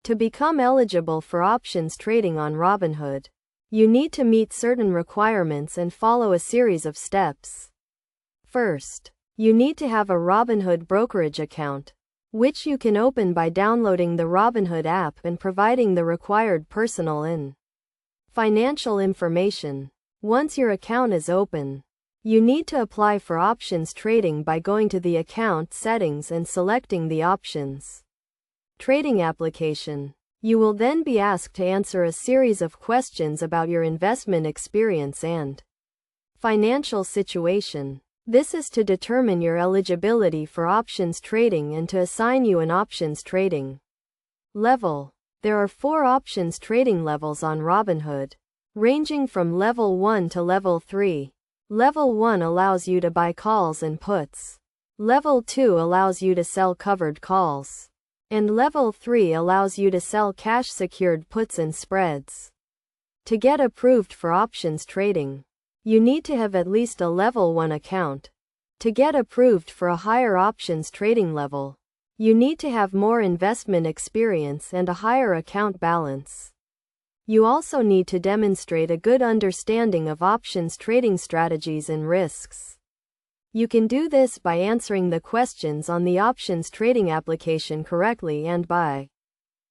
To become eligible for options trading on Robinhood, you need to meet certain requirements and follow a series of steps. First, you need to have a Robinhood brokerage account, which you can open by downloading the Robinhood app and providing the required personal and financial information. Once your account is open, you need to apply for options trading by going to the account settings and selecting the options trading application. You will then be asked to answer a series of questions about your investment experience and financial situation. This is to determine your eligibility for options trading and to assign you an options trading level. There are 4 options trading levels on Robinhood, ranging from level 1 to level 3. Level 1 allows you to buy calls and puts. Level 2 allows you to sell covered calls. And level 3 allows you to sell cash-secured puts and spreads. To get approved for options trading, you need to have at least a level 1 account. To get approved for a higher options trading level, you need to have more investment experience and a higher account balance. You also need to demonstrate a good understanding of options trading strategies and risks. You can do this by answering the questions on the options trading application correctly and by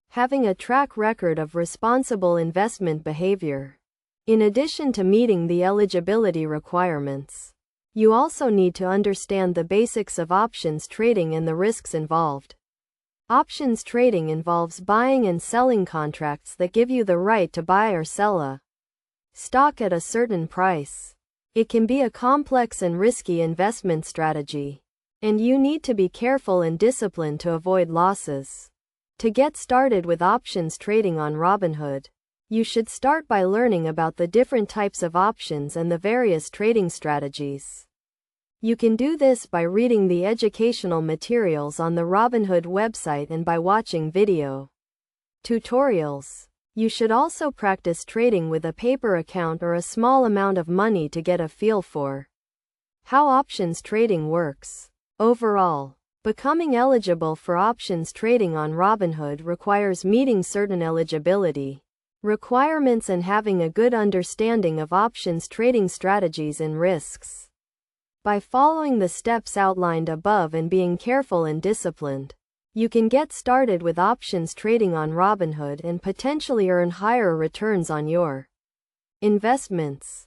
having a track record of responsible investment behavior. In addition to meeting the eligibility requirements, you also need to understand the basics of options trading and the risks involved. Options trading involves buying and selling contracts that give you the right to buy or sell a stock at a certain price. It can be a complex and risky investment strategy, and you need to be careful and disciplined to avoid losses. To get started with options trading on Robinhood, you should start by learning about the different types of options and the various trading strategies. You can do this by reading the educational materials on the Robinhood website and by watching video tutorials. You should also practice trading with a paper account or a small amount of money to get a feel for how options trading works. Overall, becoming eligible for options trading on Robinhood requires meeting certain eligibility requirements and having a good understanding of options trading strategies and risks. By following the steps outlined above and being careful and disciplined, you can get started with options trading on Robinhood and potentially earn higher returns on your investments.